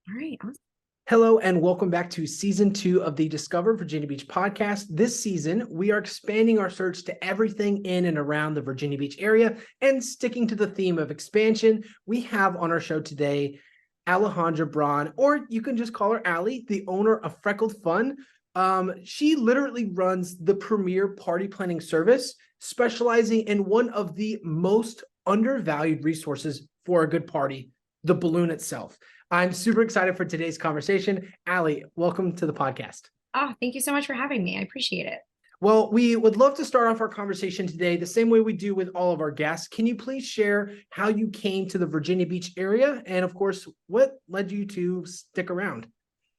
All right. Awesome. Hello and welcome back to season 2 of the Discover Virginia Beach podcast. This season, we are expanding our search to everything in and around the Virginia Beach area and sticking to the theme of expansion. We have on our show today Alejandra Braun, or you can just call her Allie, the owner of Freckled Fun. She literally runs the premier party planning service, specializing in one of the most undervalued resources for a good party, the balloon itself. I'm super excited for today's conversation. Allie, welcome to the podcast. Oh, thank you so much for having me. I appreciate it. Well, we would love to start off our conversation today the same way we do with all of our guests. Can you please share how you came to the Virginia Beach area? And of course, what led you to stick around?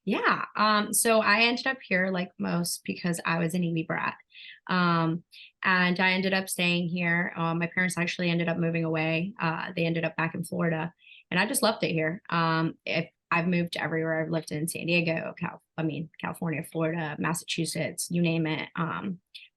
Yeah. So I ended up here like most because I was an Navy brat. And I ended up staying here. My parents actually ended up moving away. They ended up back in Florida, and I just loved it here. If I've moved everywhere. I've lived in San Diego, California, Florida, Massachusetts, you name it,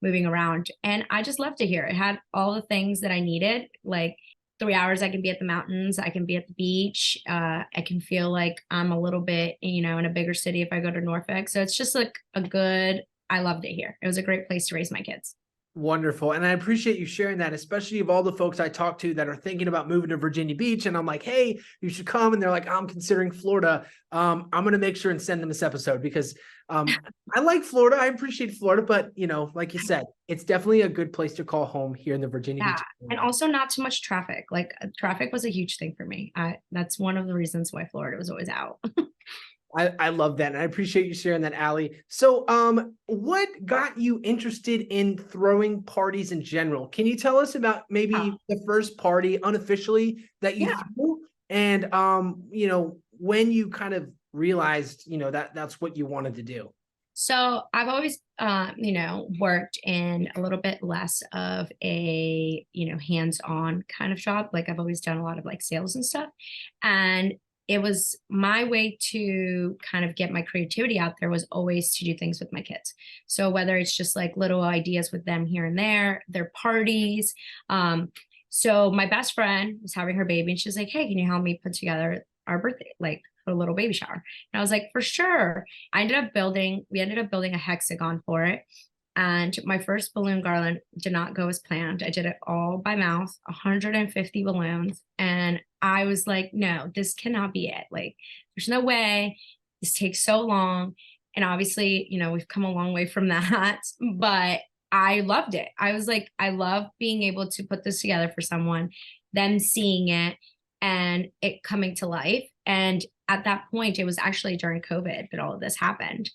moving around. And I just loved it here. It had all the things that I needed, like 3 hours I can be at the mountains, I can be at the beach. I can feel like I'm a little bit, in a bigger city if I go to Norfolk. So it's just like I loved it here. It was a great place to raise my kids. Wonderful. And I appreciate you sharing that, especially of all the folks I talk to that are thinking about moving to Virginia Beach. And I'm like, hey, you should come. And they're like, I'm considering Florida. I'm going to make sure and send them this episode because I like Florida. I appreciate Florida. But, like you said, it's definitely a good place to call home here in the Virginia Yeah. Beach And area. also not too much traffic. Like traffic was a huge thing for me. That's one of the reasons why Florida was always out. I love that. And I appreciate you sharing that, Allie. So what got you interested in throwing parties in general? Can you tell us about maybe the first party unofficially that you Yeah. threw? And when you kind of realized, that's what you wanted to do. So I've always, worked in a little bit less of a, hands-on kind of shop. Like I've always done a lot of like sales and stuff. And it was my way to kind of get my creativity out there was always to do things with my kids. So whether it's just like little ideas with them here and there, their parties. So my best friend was having her baby and she was like, hey, can you help me put together our birthday, like a little baby shower? And I was like, for sure. We ended up building a hexagon for it. And my first balloon garland did not go as planned. I did it all by mouth, 150 balloons. And I was like, no, this cannot be it. Like, there's no way. This takes so long. And obviously, we've come a long way from that. But I loved it. I was like, I love being able to put this together for someone, them seeing it and it coming to life. And at that point, it was actually during COVID that all of this happened.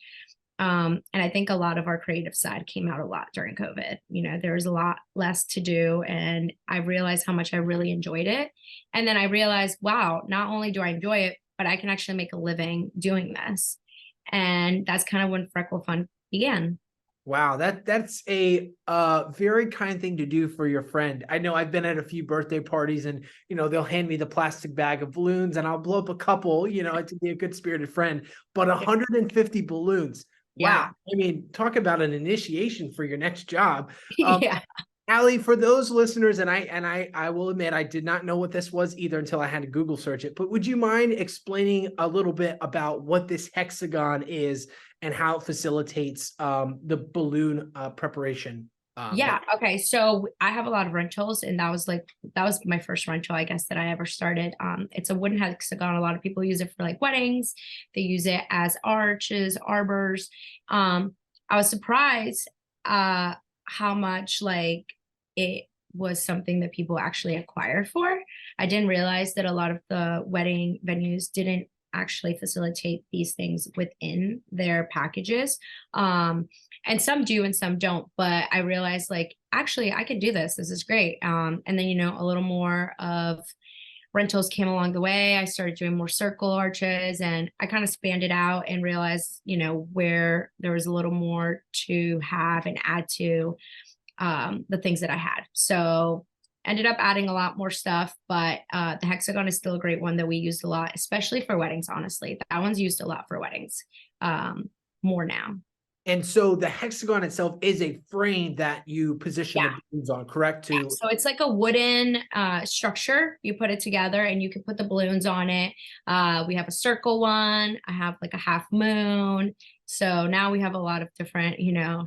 And I think a lot of our creative side came out a lot during COVID. There was a lot less to do. And I realized how much I really enjoyed it. And then I realized, wow, not only do I enjoy it, but I can actually make a living doing this. And that's kind of when Freckle Fun began. Wow, that's a very kind thing to do for your friend. I know I've been at a few birthday parties and, they'll hand me the plastic bag of balloons and I'll blow up a couple, to be a good spirited friend, but 150 balloons. Wow. Yeah. I mean, talk about an initiation for your next job. Yeah. Allie, for those listeners, and I will admit I did not know what this was either until I had to Google search it. But would you mind explaining a little bit about what this hexagon is and how it facilitates the balloon preparation? Yeah. Okay. So I have a lot of rentals, and that was my first rental, I guess, that I ever started. It's a wooden hexagon. A lot of people use it for like weddings. They use it as arches, arbors. I was surprised how much like it was something that people actually acquired for. I didn't realize that a lot of the wedding venues didn't actually facilitate these things within their packages. And some do and some don't, but I realized like, actually I could do this. This is great. And then, a little more of rentals came along the way. I started doing more circle arches and I kind of spanned it out and realized, where there was a little more to have and add to the things that I had. So ended up adding a lot more stuff, but the hexagon is still a great one that we used a lot, especially for weddings. Honestly, that one's used a lot for weddings, more now. And so the hexagon itself is a frame that you position Yeah. the balloons on, correct? Yeah, so it's like a wooden structure. You put it together and you can put the balloons on it. We have a circle one. I have like a half moon. So now we have a lot of different,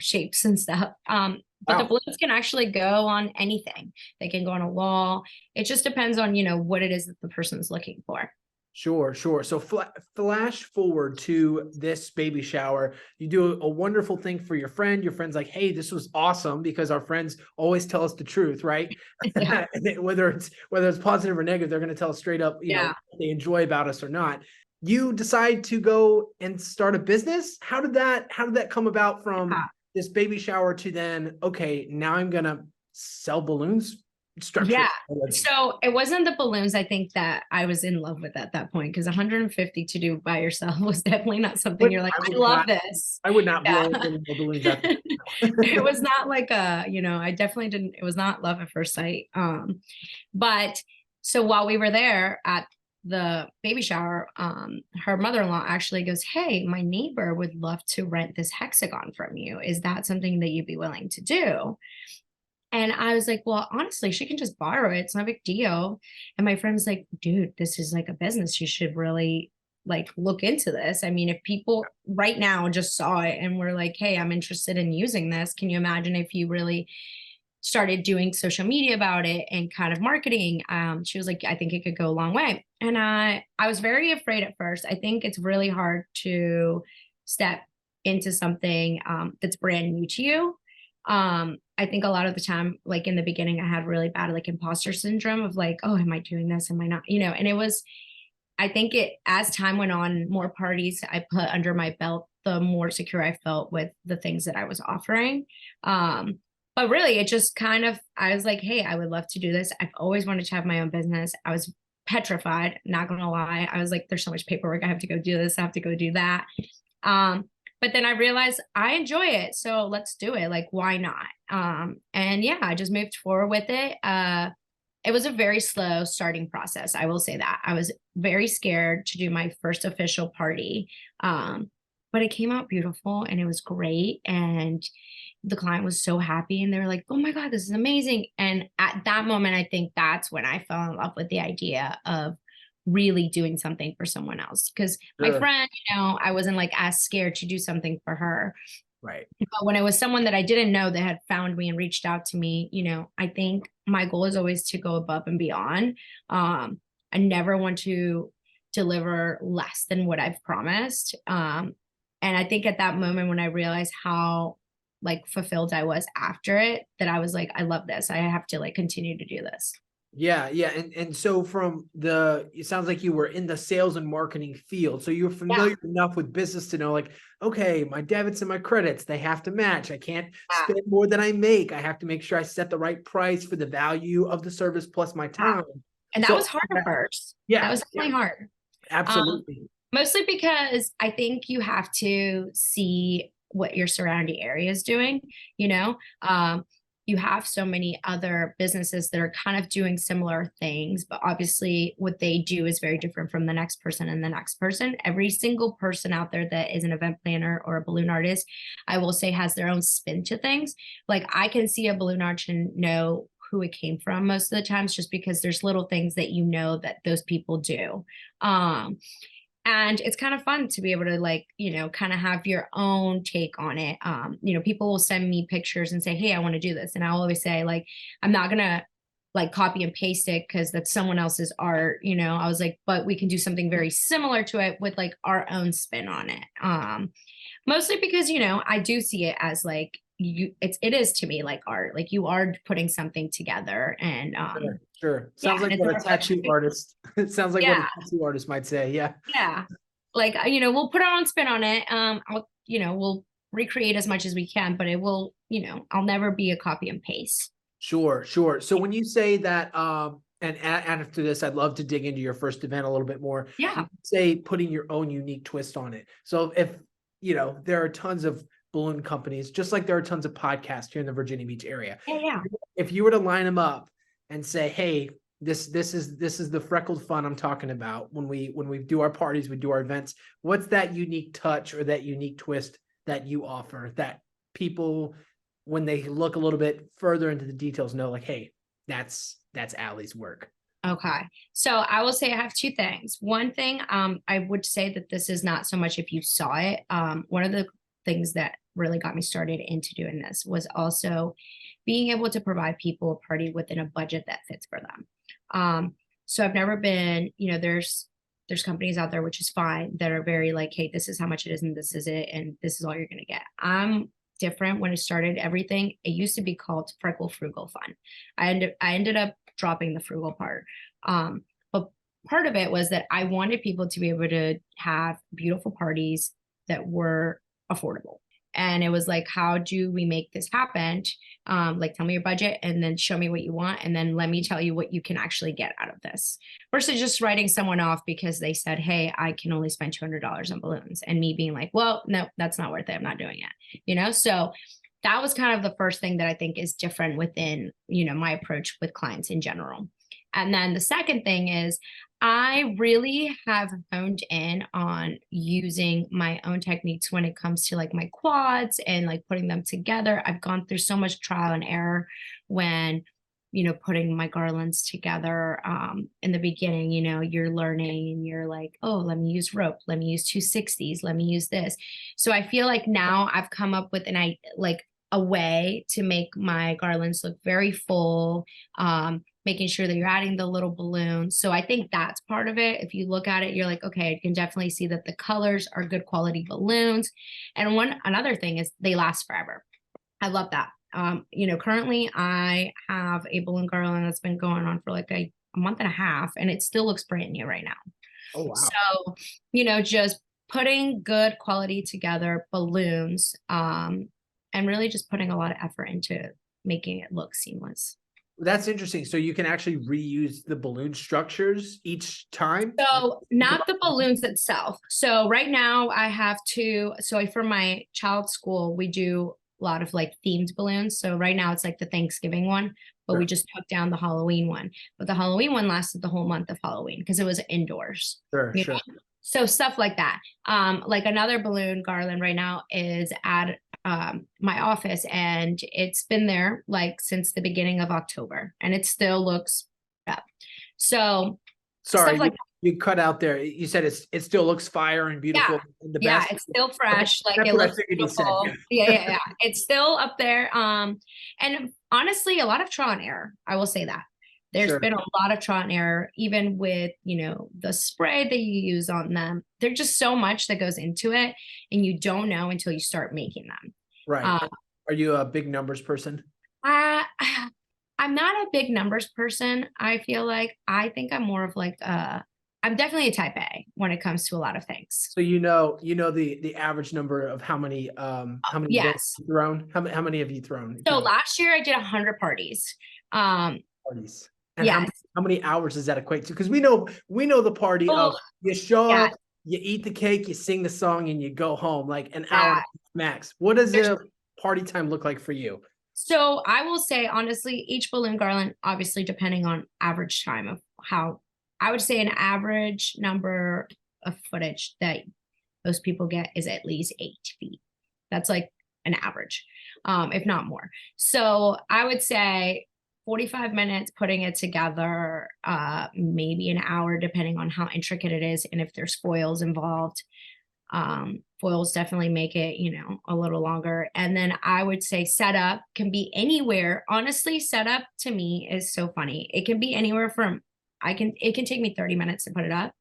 shapes and stuff. But the Wow. balloons can actually go on anything. They can go on a wall. It just depends on, what it is that the person's looking for. Sure, sure. So flash forward to this baby shower. You do a wonderful thing for your friend. Your friend's like, "Hey, this was awesome," because our friends always tell us the truth, right? Yeah. whether it's positive or negative, they're going to tell us straight up, Yeah. what they enjoy about us or not. You decide to go and start a business. How did that come about from this baby shower to then, okay, now I'm going to sell balloons structure? Yeah. So it wasn't the balloons, I think, that I was in love with at that point, because 150 to do by yourself was definitely not something you're like, I love this. I would not Yeah. blow any more balloons at the It was not like I definitely didn't, it was not love at first sight. But so while we were there at the baby shower, her mother-in-law actually goes, "Hey, my neighbor would love to rent this hexagon from you. Is that something that you'd be willing to do?" And I was like, "Well, honestly, she can just borrow it. It's no big deal." And my friend's like, "Dude, this is like a business. You should really like look into this. I mean, if people right now just saw it and were like, hey, I'm interested in using this, can you imagine if you really started doing social media about it and kind of marketing?" She was like, "I think it could go a long way." And I was very afraid at first. I think it's really hard to step into something that's brand new to you. I think a lot of the time, like in the beginning, I had really bad like imposter syndrome of like, oh, am I doing this? Am I not? And it was, I think as time went on, more parties I put under my belt, the more secure I felt with the things that I was offering. But really, it just kind of, I was like, hey, I would love to do this. I've always wanted to have my own business. I was petrified, not gonna lie. I was like, there's so much paperwork. I have to go do this. I have to go do that. But then I realized I enjoy it. So let's do it. Like, why not? And yeah, I just moved forward with it. It was a very slow starting process. I will say that. I was very scared to do my first official party. But it came out beautiful and it was great. And the client was so happy and they were like, "Oh my God, this is amazing." And at that moment, I think that's when I fell in love with the idea of really doing something for someone else. Because my Sure. friend, I wasn't like as scared to do something for her. Right. But when it was someone that I didn't know that had found me and reached out to me, I think my goal is always to go above and beyond. I never want to deliver less than what I've promised. And I think at that moment when I realized how like fulfilled I was after it, that I was like, I love this. I have to like continue to do this. Yeah, yeah. And so it sounds like you were in the sales and marketing field. So you're Yeah. familiar enough with business to know like, okay, my debits and my credits, they have to match. I can't spend more than I make. I have to make sure I set the right price for the value of the service plus my Yeah. time. And that So was hard at first. That yeah, was yeah, definitely hard. Um, absolutely. Mostly because I think you have to see what your surrounding area is doing, you know? You have so many other businesses that are kind of doing similar things, but obviously what they do is very different from the next person and the next person. Every single person out there that is an event planner or a balloon artist, I will say, has their own spin to things. Like I can see a balloon arch and know who it came from most of the times, just because there's little things that that those people do. And it's kind of fun to be able to like, kind of have your own take on it. People will send me pictures and say, hey, I want to do this. And I always say like, I'm not going to like copy and paste it because that's someone else's art. I was like, but we can do something very similar to it with like our own spin on it. Mostly because, I do see it as like, it is to me like art. Like you are putting something together and Sure. yeah, Sounds like and it's what a a tattoo reflection. artist, it sounds like what a Yeah. tattoo artist might say. Yeah. Yeah. Like, we'll put our own spin on it. We'll recreate as much as we can, but it will, I'll never be a copy and paste. Sure, sure. So when you say that, and after this, I'd love to dig into your first event a little bit more. Yeah. You say putting your own unique twist on it. So if, there are tons of balloon companies, just like there are tons of podcasts here in the Virginia Beach area. Yeah. Yeah. If you were to line them up and say, hey, this is the Freckled Fun I'm talking about. When we do our parties, we do our events. What's that unique touch or that unique twist that you offer that people, when they look a little bit further into the details, know like, hey, that's Allie's work? Okay. So I will say I have two things. One thing, I would say that this is not so much if you saw it. One of the things that really got me started into doing this was also being able to provide people a party within a budget that fits for them. So I've never been, there's companies out there, which is fine, that are very like, hey, this is how much it is and this is it and this is all you're gonna get. I'm different. When I started everything, it used to be called Freckled Frugal Fun. I ended up dropping the frugal part. But part of it was that I wanted people to be able to have beautiful parties that were affordable. And it was like, how do we make this happen? Like, tell me your budget and then show me what you want. And then let me tell you what you can actually get out of this versus just writing someone off because they said, hey, I can only spend $200 on balloons. And me being like, well, no, that's not worth it. I'm not doing it, So that was kind of the first thing that I think is different within, my approach with clients in general. And then the second thing is I really have honed in on using my own techniques when it comes to like my quads and like putting them together. I've gone through so much trial and error when, putting my garlands together. In the beginning, you're learning and you're like, oh, let me use rope. Let me use 260s. Let me use this. So I feel like now I've come up with a way to make my garlands look very full, making sure that you're adding the little balloons. So I think that's part of it. If you look at it, you're like, okay, I can definitely see that the colors are good quality balloons. And another thing is they last forever. I love that. Currently I have a balloon garland that's been going on for like a month and a half and it still looks brand new right now. Oh, wow. So, just putting good quality together balloons, and really just putting a lot of effort into making it look seamless. That's interesting. So you can actually reuse the balloon structures each time? So not the balloons itself. So right now I have two. So for my child's school, we do a lot of like themed balloons. So right now it's like the Thanksgiving one, but we just took down the Halloween one. But the Halloween one lasted the whole month of Halloween because it was indoors. Sure. So stuff like that. Like another balloon garland right now is at my office and it's been there like since the beginning of October and it still looks up. So sorry, like you cut out there. You said it still looks fire and beautiful. Yeah, it's still fresh. Like it looks beautiful. Yeah. It's still up there. And honestly, a lot of trial and error. I will say that. There's been a lot of trial and error, even with, the spray that you use on them. There's just so much that goes into it and you don't know until you start making them. Right. Are you a big numbers person? I'm not a big numbers person. I feel like I think I'm more of like I'm definitely a type A when it comes to a lot of things. So the average number of how many yes you've thrown? How many have you thrown? So last year I did 100 parties. Parties. And how many hours does that equate to? Because we know the party of you show up, you eat the cake, you sing the song, and you go home like an hour max. What does a party time look like for you? So I will say honestly, each balloon garland, obviously depending on average time of how, I would say an average number of footage that most people get is at least 8 feet. That's like an average, if not more. So I would say 45 minutes putting it together, maybe an hour, depending on how intricate it is. And if there's foils involved, foils definitely make it, a little longer. And then I would say setup can be anywhere. Honestly, setup to me is so funny. It can be anywhere from, it can take me 30 minutes to put it up.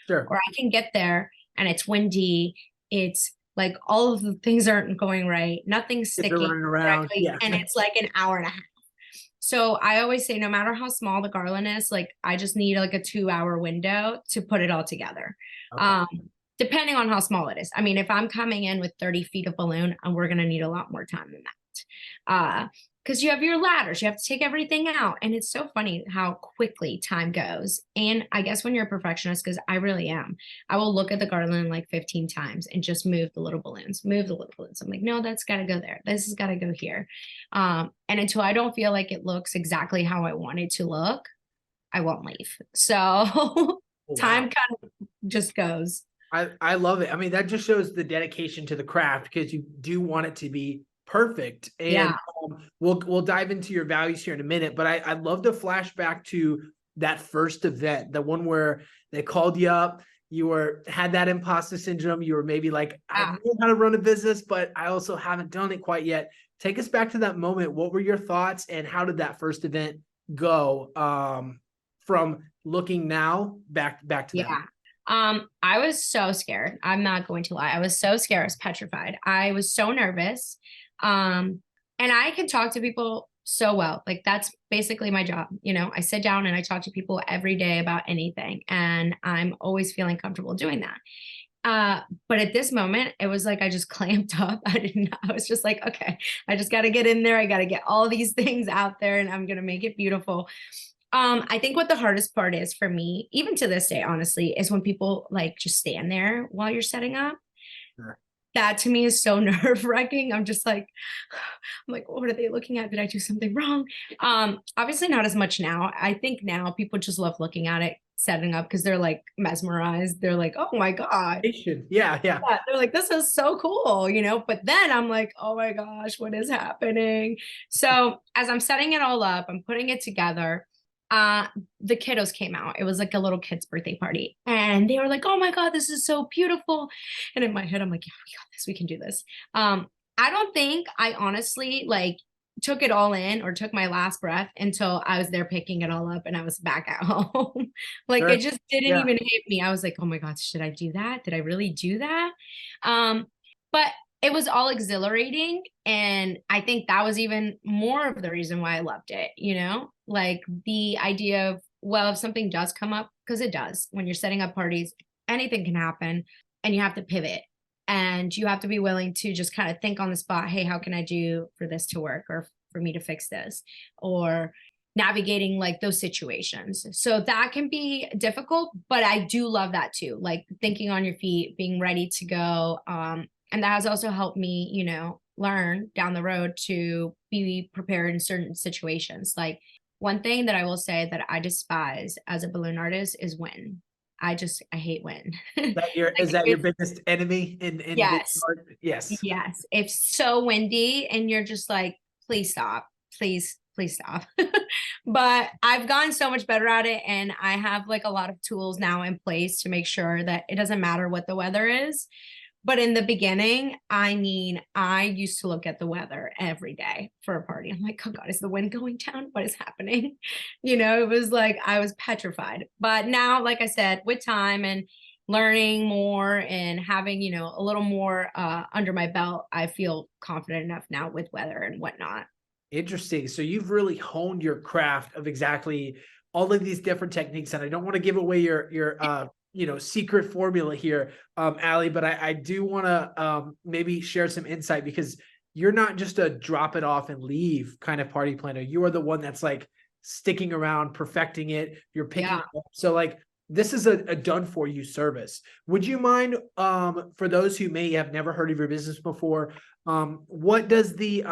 Sure. Or I can get there and it's windy. It's like all of the things aren't going right. Nothing's sticking running around. Yeah. And it's like an hour and a half. So I always say, no matter how small the garland is, like I just need like a 2-hour window to put it all together. Okay. Depending on how small it is. I mean, if I'm coming in with 30 feet of balloon, we're going to need a lot more time than that. Because you have your ladders, you have to take everything out. And it's so funny how quickly time goes. And I guess when you're a perfectionist, because I really am, I will look at the garland like 15 times and just move the little balloons. I'm like, no, that's got to go there. This has got to go here. And until I don't feel like it looks exactly how I want it to look, I won't leave. So time kind of just goes. I love it. I mean, that just shows the dedication to the craft because you do want it to be perfect. And Yeah. we'll dive into your values here in a minute, but I'd love to flash back to that first event, the one where they called you up, you had that imposter syndrome, you were maybe like, I Yeah. know how to run a business, but I also haven't done it quite yet. Take us back to that moment. What were your thoughts and how did that first event go from looking now back to then? Yeah. I was so scared. I'm not going to lie. I was so scared. I was petrified. I was so nervous. And I can talk to people so well. Like that's basically my job. You know, I sit down and I talk to people every day about anything, and I'm always feeling comfortable doing that. But at this moment, it was like I just clamped up. I was just like, okay, I just got to get in there. I got to get all these things out there and I'm going to make it beautiful. I think what the hardest part is for me, even to this day, honestly, is when people like just stand there while you're setting up. Sure. That to me is so nerve-wracking. I'm just like, I'm like, what are they looking at? Did I do something wrong? Obviously not as much now. I think now people just love looking at it, setting up because they're like mesmerized. They're like, oh my God. Yeah, yeah. Yeah, they're like, this is so cool, you know. But then I'm like, oh my gosh, what is happening? So as I'm setting it all up, I'm putting it together. Uh, the kiddos came out. It was like a little kid's birthday party, and they were like, oh my God, this is so beautiful. And in my head, I'm like, yeah, we got this, we can do this. I don't think I honestly like took it all in or took my last breath until I was there picking it all up and I was back at home. Like it Sure. just didn't Yeah. even hit me. I was like, oh my God, should I do that? Did I really do that? Um, but it was all exhilarating. And I think that was even more of the reason why I loved it, you know, like the idea of, well, if something does come up, because it does, when you're setting up parties, anything can happen and you have to pivot and you have to be willing to just kind of think on the spot, hey, how can I do for this to work or for me to fix this, or navigating like those situations. So that can be difficult, but I do love that too, like thinking on your feet, being ready to go. And that has also helped me, you know, learn down the road to be prepared in certain situations. Like one thing that I will say that I despise as a balloon artist is wind. I hate wind. Is Like that your it's biggest enemy in balloon yes, art? Yes. yes. It's so windy and you're just like, please stop. Please stop. But I've gotten so much better at it and I have like a lot of tools now in place to make sure that it doesn't matter what the weather is. But in the beginning, I mean, I used to look at the weather every day for a party. I'm like, oh God, is the wind going down? What is happening? You know, it was like I was petrified. But now, like I said, with time and learning more and having, you know, a little more under my belt, I feel confident enough now with weather and whatnot. Interesting. So you've really honed your craft of exactly all of these different techniques. And I don't want to give away your secret formula here, Allie, but I do want to maybe share some insight because you're not just a drop it off and leave kind of party planner. You are the one that's like sticking around, perfecting it. You're picking Yeah. it up. So like this is a done for you service. Would you mind for those who may have never heard of your business before, what does the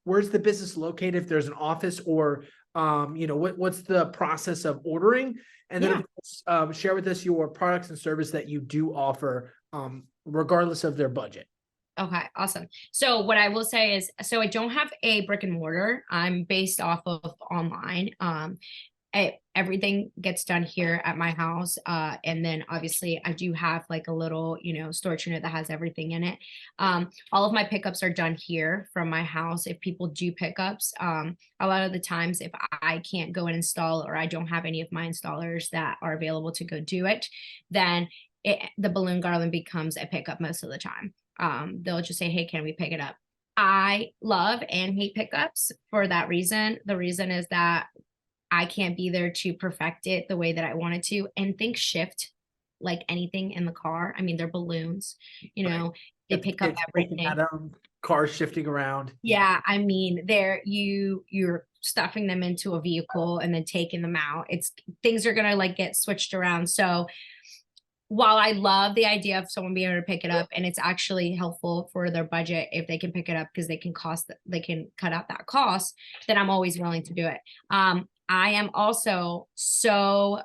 where's the business located if there's an office or what's the process of ordering, and then Yeah. of course, share with us your products and service that you do offer regardless of their budget. Okay, awesome. So what I will say is, so I don't have a brick and mortar. I'm based off of online. Everything gets done here at my house. And then obviously I do have like a little, you know, storage unit that has everything in it. All of my pickups are done here from my house. If people do pickups, a lot of the times if I can't go and install or I don't have any of my installers that are available to go do it, then the balloon garland becomes a pickup most of the time. They'll just say, hey, can we pick it up? I love and hate pickups for that reason. The reason is that I can't be there to perfect it the way that I wanted to. And things shift like anything in the car. I mean, they're balloons, you Right. know, they Got the pick up kids looking at everything. them, cars shifting around. Yeah, I mean, you're stuffing them into a vehicle and then taking them out. It's things are gonna like get switched around. So while I love the idea of someone being able to pick it up and it's actually helpful for their budget if they can pick it up because they can cut out that cost, then I'm always willing to do it. I am also so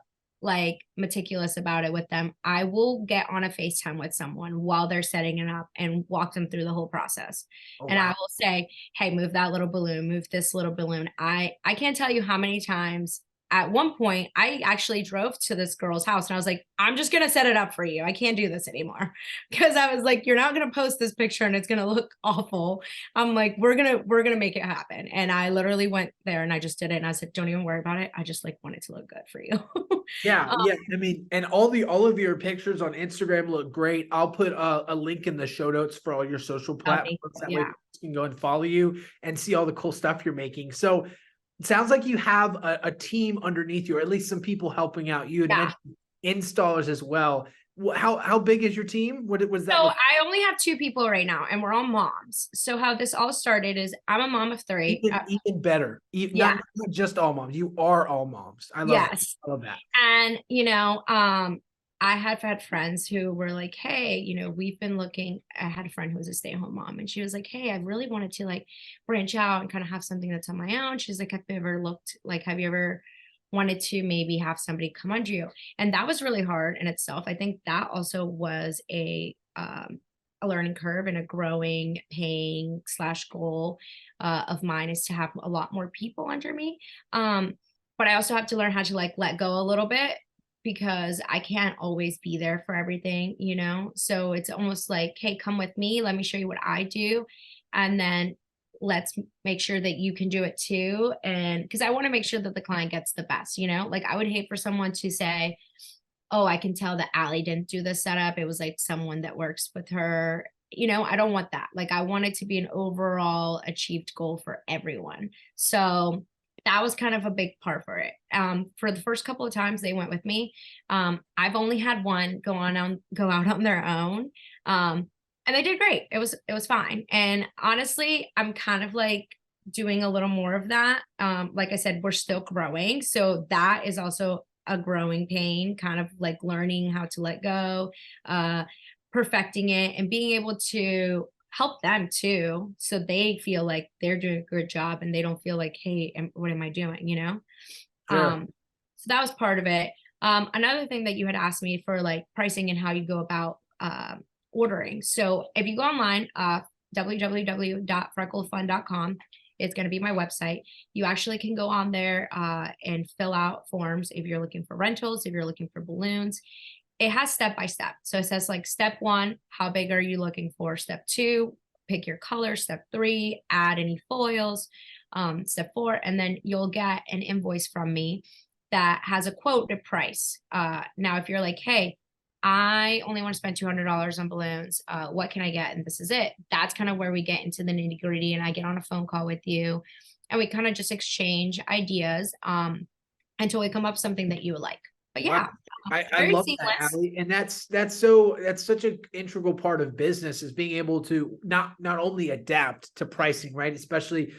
like meticulous about it with them. I will get on a FaceTime with someone while they're setting it up and walk them through the whole process. Oh, And I wow. will say, hey, move that little balloon, move this little balloon. I can't tell you how many times at one point I actually drove to this girl's house and I was like, I'm just gonna set it up for you. I can't do this anymore. Because I was like, you're not gonna post this picture and it's gonna look awful. I'm like, we're gonna make it happen. And I literally went there and I just did it. And I said, don't even worry about it. I just like want it to look good for you. Yeah, um, yeah. I mean, and all of your pictures on Instagram look great. I'll put a link in the show notes for all your social thank platforms. you. That way Yeah. people can go and follow you and see all the cool stuff you're making. So it sounds like you have a team underneath you, or at least some people helping out. You had Yeah. mentioned installers as well. How big is your team? What does So that look? I only have two people right now, and we're all moms. So how this all started is I'm a mom of three. Even better. Yeah. Not just all moms. You are all moms. I love that. Yes. I love that. And, I have had friends who were like, hey, we've been looking. I had a friend who was a stay-at-home mom, and she was like, hey, I really wanted to like branch out and kind of have something that's on my own. She's like, have you ever wanted to maybe have somebody come under you? And that was really hard in itself. I think that also was a learning curve and a growing pain slash goal of mine is to have a lot more people under me. But I also have to learn how to like let go a little bit because I can't always be there for everything. So it's almost like, hey, come with me, let me show you what I do, and then let's make sure that you can do it too. And because I want to make sure that the client gets the best. Like I would hate for someone to say, oh, I can tell that Allie didn't do the setup, it was like someone that works with her. I don't want that. Like I want it to be an overall achieved goal for everyone. So that was kind of a big part for it. For the first couple of times they went with me, I've only had one go out on their own. And they did great. It was fine. And honestly, I'm kind of like doing a little more of that. Like I said, we're still growing. So that is also a growing pain, kind of like learning how to let go, uh, perfecting it, and being able to help them too. So they feel like they're doing a good job and they don't feel like, hey, what am I doing? Sure. So that was part of it. Another thing that you had asked me for like pricing and how you go about ordering. So if you go online, www.freckledfun.com, it's going to be my website. You actually can go on there and fill out forms if you're looking for rentals, if you're looking for balloons. It has step by step. So it says like step 1, how big are you looking for? Step 2, pick your color. Step 3, add any foils. Step 4, and then you'll get an invoice from me that has a quoted price. Now, if you're like, hey, I only want to spend $200 on balloons, what can I get? And this is it. That's kind of where we get into the nitty gritty. And I get on a phone call with you and we kind of just exchange ideas until we come up with something that you like. But Wow. yeah, I very love that, seamless. Allie. And that's such an integral part of business is being able to not only adapt to pricing, right? Especially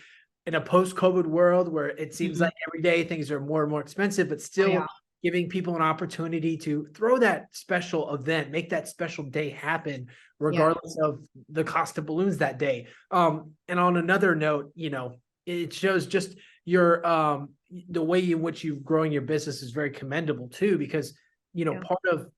in a post-COVID world where it seems Mhm. like every day things are more and more expensive, but Oh, still yeah. giving people an opportunity to throw that special event, make that special day happen, Yeah. regardless of the cost of balloons that day. And on another note, it shows just your the way in which you've growing your business is very commendable too, because Yeah. part of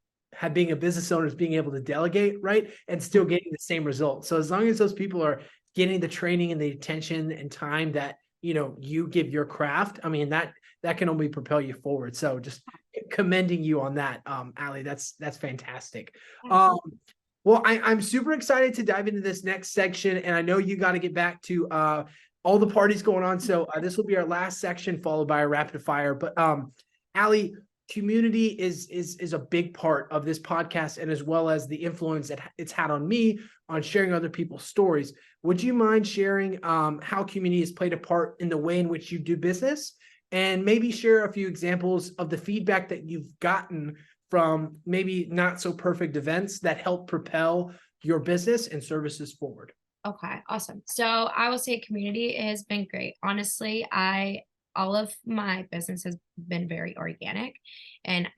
being a business owner is being able to delegate, right, and still getting the same results. So as long as those people are getting the training and the attention and time that you give your craft, I mean that can only propel you forward. So just commending you on that, Allie. That's fantastic. Absolutely. Well, I'm super excited to dive into this next section, and I know you got to get back to all the parties going on. So this will be our last section, followed by a rapid fire. But Allie, community is a big part of this podcast, and as well as the influence that it's had on me on sharing other people's stories. Would you mind sharing how community has played a part in the way in which you do business, and maybe share a few examples of the feedback that you've gotten from maybe not so perfect events that help propel your business and services forward? Okay, awesome. So I will say community has been great. Honestly, all of my business has been very organic, and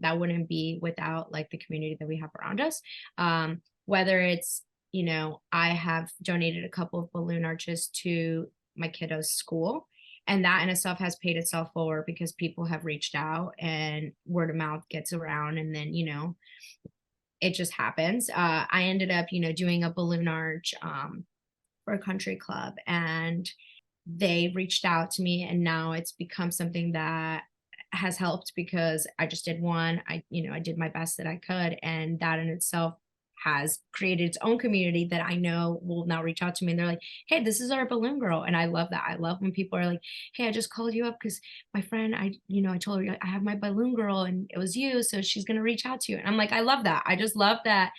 that wouldn't be without like the community that we have around us. Whether it's, I have donated a couple of balloon arches to my kiddos' school, And that in itself has paid itself forward because people have reached out and word of mouth gets around. And then, it just happens. I ended up, doing a balloon arch for a country club, and they reached out to me, and now it's become something that has helped because I just did one. I did my best that I could, and that in itself has created its own community that I know will now reach out to me, and they're like, "Hey, this is our balloon girl." And I love that. I love when people are like, "Hey, I just called you up because my friend, I told her I have my balloon girl and it was you, so she's going to reach out to you." And I'm like, I love that. I just love that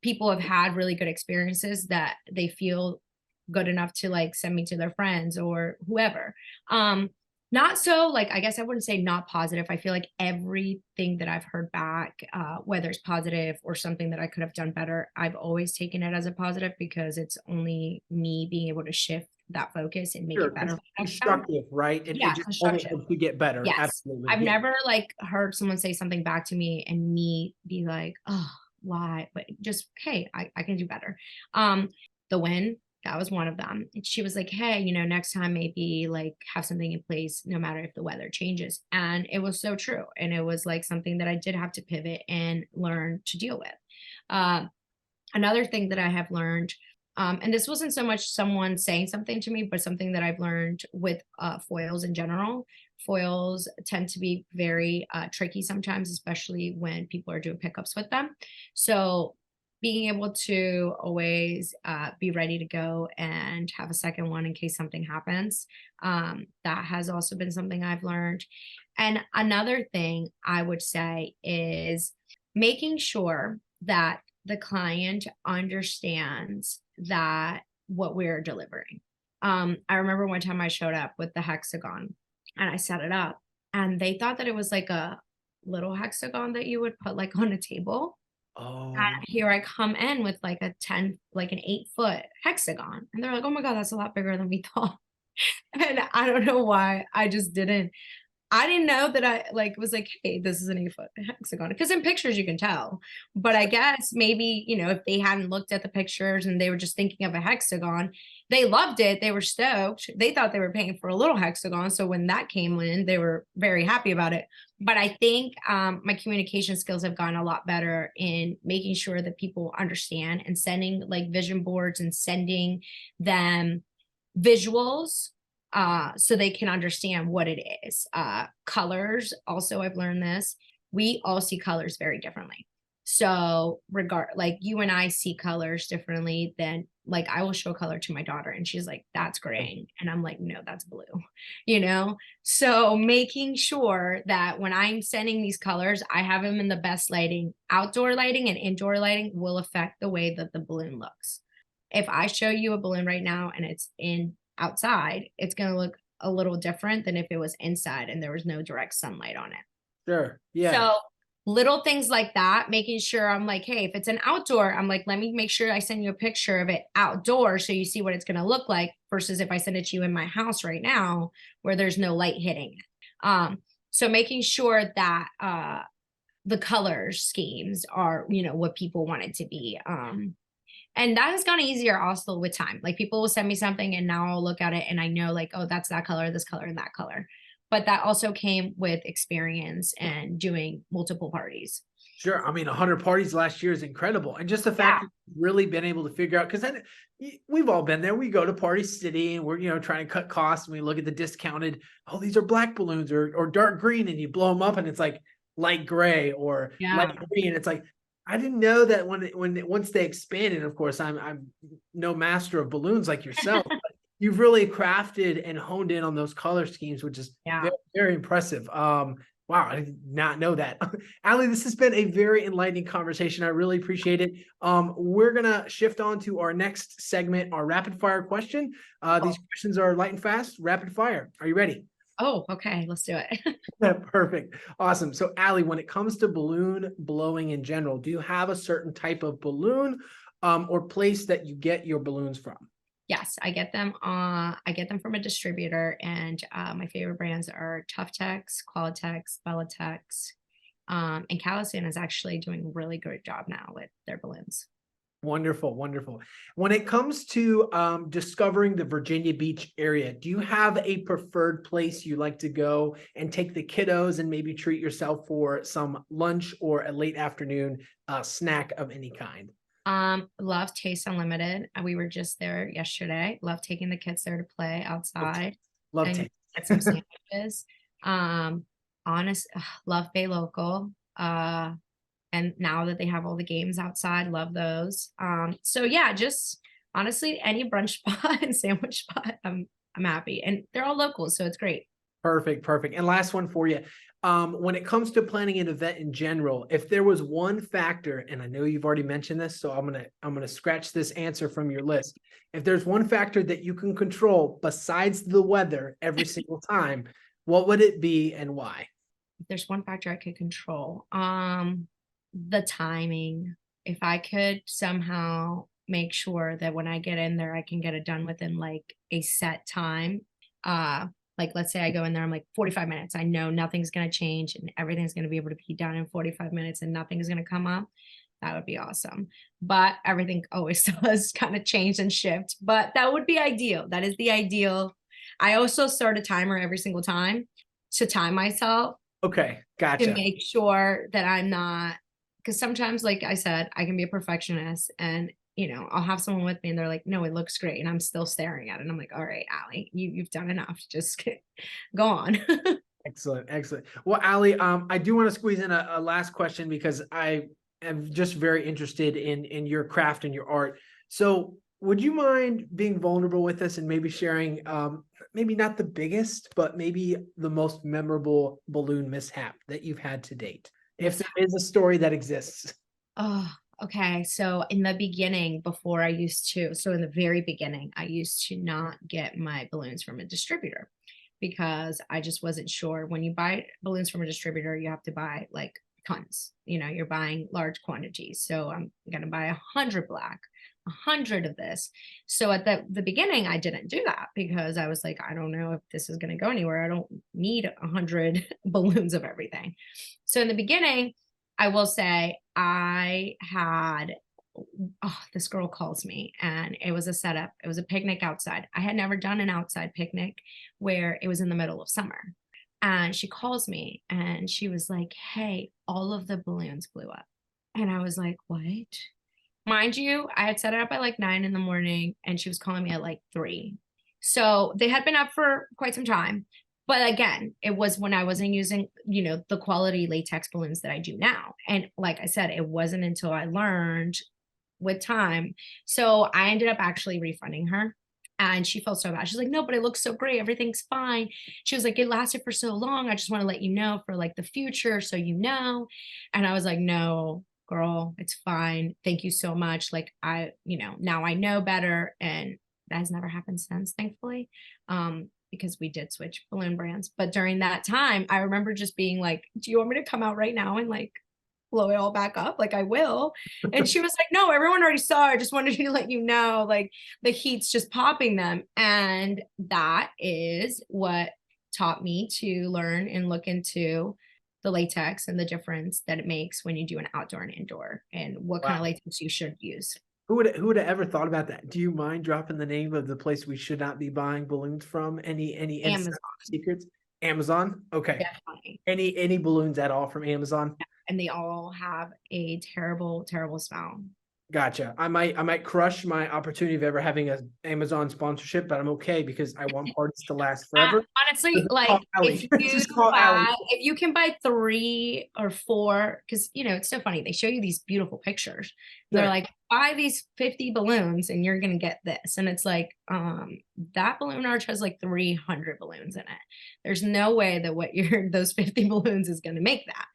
people have had really good experiences that they feel good enough to like send me to their friends or whoever. Not so like, I guess I wouldn't say not positive. I feel like everything that I've heard back, whether it's positive or something that I could have done better, I've always taken it as a positive because it's only me being able to shift that focus and make Sure, it better for next time. constructive, right? It Yeah, just only construction. helps you get better. Yes. Absolutely. I've Yeah. never like heard someone say something back to me and me be like, "Oh, why?" But just, "Hey, I can do better." Um, the win, that was one of them. And she was like, "Hey, next time maybe like have something in place no matter if the weather changes." And it was so true. And it was like something that I did have to pivot and learn to deal with. Uh, Another thing that I have learned, and this wasn't so much someone saying something to me, but something that I've learned with foils in general. Foils tend to be very tricky sometimes, especially when people are doing pickups with them. So being able to always be ready to go and have a second one in case something happens, that has also been something I've learned. And another thing I would say is making sure that the client understands that what we're delivering. I remember one time I showed up with the hexagon and I set it up, and they thought that it was like a little hexagon that you would put like on a table. Oh, And here I come in with like a 10, like an 8-foot hexagon. And they're like, "Oh my God, that's a lot bigger than we thought." And I don't know why. I didn't know that I like was like, "Hey, this is an 8-foot hexagon." Because in pictures you can tell. But I guess maybe, if they hadn't looked at the pictures and they were just thinking of a hexagon, they loved it. They were stoked. They thought they were paying for a little hexagon. So when that came in, they were very happy about it. But I think my communication skills have gotten a lot better in making sure that people understand and sending like vision boards and sending them visuals so they can understand what it is. Colors, also, I've learned this. We all see colors very differently. So, like you and I see colors differently than like I will show color to my daughter and she's like, "That's gray." And I'm like, "No, that's blue." You know? So, making sure that when I'm sending these colors, I have them in the best lighting. Outdoor lighting and indoor lighting will affect the way that the balloon looks. If I show you a balloon right now and it's in outside, it's going to look a little different than if it was inside and there was no direct sunlight on it. sure. Yeah. So little things like that, making sure I'm like, hey, if it's an outdoor, I'm like, let me make sure I send you a picture of it outdoor so you see what it's going to look like versus if I send it to you in my house right now where there's no light hitting it. So making sure that the color schemes are, what people want it to be. And that has gone easier also with time. Like people will send me something and now I'll look at it and I know like, oh, that's that color, this color, and that color. But that also came with experience and doing multiple parties. Sure. I mean, 100 parties last year is incredible. And just the fact Yeah. that you've really been able to figure out, because then we've all been there. We go to Party City and we're, trying to cut costs and we look at the discounted, oh, these are black balloons or dark green, and you blow them up and it's like light gray or light Yeah. green. It's like, I didn't know that once they expanded, of course, I'm no master of balloons like yourself. But you've really crafted and honed in on those color schemes, which is Yeah. very, very impressive. Wow, I did not know that. Ali, this has been a very enlightening conversation. I really appreciate it. We're gonna shift on to our next segment, our rapid fire question. These questions are light and fast, rapid fire. Are you ready? Oh, okay. Let's do it. Perfect. Awesome. So, Ali, when it comes to balloon blowing in general, do you have a certain type of balloon or place that you get your balloons from? Yes, I get them. I get them from a distributor, and my favorite brands are Tough Tex, Qualitex, Bellatex, and Callison is actually doing a really good job now with their balloons. Wonderful, wonderful. When it comes to discovering the Virginia Beach area, do you have a preferred place you like to go and take the kiddos and maybe treat yourself for some lunch or a late afternoon snack of any kind? Love Taste Unlimited. We were just there yesterday. Love taking the kids there to play Love taste. outside Love and taste. get some sandwiches. Love Bay Local. And now that they have all the games outside, love those. So yeah, just honestly, any brunch spot and sandwich spot, I'm happy. And they're all local, so it's great. Perfect, perfect. And last one for you. When it comes to planning an event in general, if there was one factor, and I know you've already mentioned this, so I'm gonna scratch this answer from your list. If there's one factor that you can control besides the weather every single time, what would it be and why? If there's one factor I could control, the timing. If I could somehow make sure that when I get in there, I can get it done within like a set time. Like let's say I go in there, I'm like 45 minutes. I know nothing's gonna change and everything's gonna be able to be done in 45 minutes and nothing's gonna come up. That would be awesome. But everything always does kind of change and shift. But that would be ideal. That is the ideal. I also start a timer every single time to time myself Okay, to gotcha. make sure that I'm not, because sometimes, like I said, I can be a perfectionist and I'll have someone with me and they're like, no, it looks great. And I'm still staring at it. And I'm like, all right, Allie, you've done enough. Just go on. Excellent, excellent. Well, Ali, I do want to squeeze in a last question because I am just very interested in your craft and your art. So, would you mind being vulnerable with us and maybe sharing, maybe not the biggest, but maybe the most memorable balloon mishap that you've had to date, if Miss, there is a story that exists? oh, okay. So in the beginning, so in the very beginning, I used to not get my balloons from a distributor because I just wasn't sure. When you buy balloons from a distributor, you have to buy like tons. You're buying large quantities. So I'm gonna buy 100 black, 100 of this. So at the beginning, I didn't do that because I was like, I don't know if this is gonna go anywhere. I don't need 100 balloons of everything. So in the beginning, I will say I had, this girl calls me and it was a setup. It was a picnic outside. I had never done an outside picnic where it was in the middle of summer. And she calls me and she was like, hey, all of the balloons blew up. And I was like, what? Mind you, I had set it up at like 9 in the morning and she was calling me at like 3. So they had been up for quite some time. But again, it was when I wasn't using, the quality latex balloons that I do now. And like I said, it wasn't until I learned with time. So I ended up actually refunding her. And she felt so bad. She's like, no, but it looks so great. Everything's fine. She was like, it lasted for so long. I just want to let you know for like the future. So And I was like, no, girl, it's fine. Thank you so much. Like now I know better. And that has never happened since, thankfully. Because we did switch balloon brands. But during that time, I remember just being like, do you want me to come out right now and like blow it all back up? Like I will. And she was like, no, everyone already saw. I just wanted to let you know, like the heat's just popping them. And that is what taught me to learn and look into the latex and the difference that it makes when you do an outdoor and indoor and what kind of Wow. latex you should use. Who would have ever thought about that? Do you mind dropping the name of the place we should not be buying balloons from? Any inside Amazon, secrets? Amazon? Okay. definitely. Any balloons at all from Amazon? And they all have a terrible, terrible smell. Gotcha. I might crush my opportunity of ever having a Amazon sponsorship, but I'm okay because I want parties to last forever. Honestly, Just call like Allie. Just call Allie. if you can buy 3 or 4, because it's so funny. They show you these beautiful pictures. They're Sure. like, buy these 50 balloons and you're gonna get this. And it's like, that balloon arch has like 300 balloons in it. There's no way that what your those 50 balloons is gonna make that.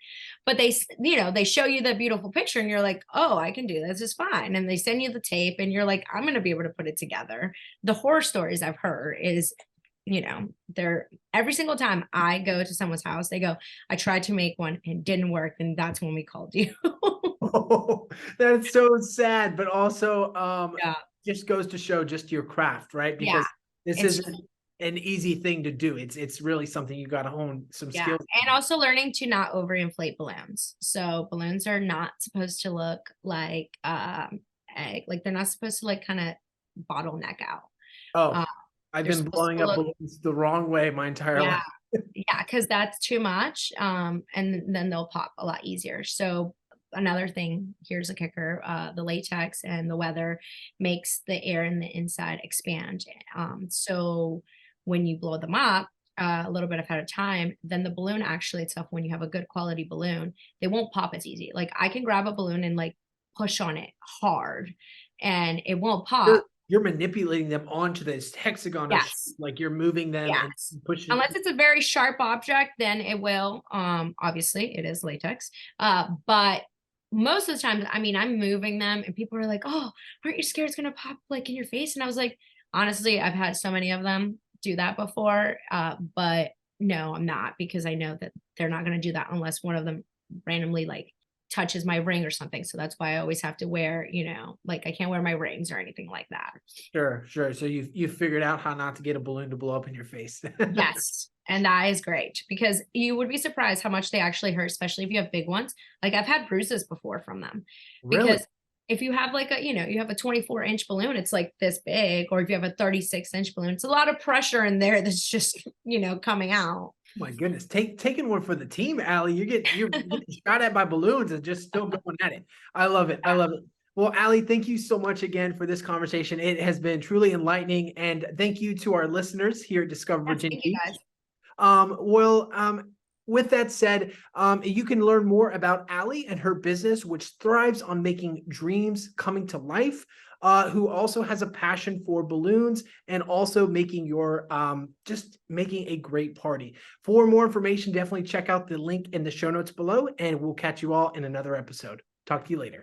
But they show you the beautiful picture and you're like, oh, I can do this, it's fine. And they send you the tape and you're like, I'm gonna be able to put it together. The horror stories I've heard is they're every single time I go to someone's house, they go, I tried to make one and didn't work. And that's when we called you. Oh, that's so sad, but also Yeah. just goes to show just your craft, right? Yeah. Because this It's isn't an easy thing to do. It's really something you got to hone some Yeah. skills. And also learning to not overinflate balloons. So balloons are not supposed to look like egg. Like they're not supposed to like kind of bottleneck out. Oh, Uh, I've they're been supposed blowing to up look, balloons the wrong way my entire yeah, life. yeah, because that's too much. And then they'll pop a lot easier. So another thing, here's a kicker, the latex and the weather makes the air in the inside expand. So when you blow them up, a little bit ahead of time, then the balloon actually itself, when you have a good quality balloon, they won't pop as easy. Like I can grab a balloon and like push on it hard and it won't pop. You're manipulating them onto this hexagon of Yes. like you're moving them and Yes. pushing. Unless it's a very sharp object, then it will. Obviously it is latex. But most of the time, I mean, I'm moving them and people are like, "Oh, aren't you scared it's gonna pop like in your face?" And I was like, honestly, I've had so many of them do that before. But no, I'm not, because I know that they're not gonna do that unless one of them randomly like touches my ring or something. So that's why I always have to wear, like I can't wear my rings or anything like that. Sure, sure. So you've figured out how not to get a balloon to blow up in your face. Yes. And that is great because you would be surprised how much they actually hurt, especially if you have big ones. Like I've had bruises before from them Really? because if you have like you have a 24-inch balloon, it's like this big, or if you have a 36-inch balloon, it's a lot of pressure in there that's just, coming out. My goodness, taking one for the team, Allie. You're getting shot at by balloons and just still going at it. I love it. I love it. Well, Allie, thank you so much again for this conversation. It has been truly enlightening, and thank you to our listeners here at Discover Yes, Virginia thank you Beach. guys. Well, with that said, you can learn more about Allie and her business, which thrives on making dreams coming to life. Who also has a passion for balloons and also making your just making a great party. For more information, definitely check out the link in the show notes below, and we'll catch you all in another episode. Talk to you later.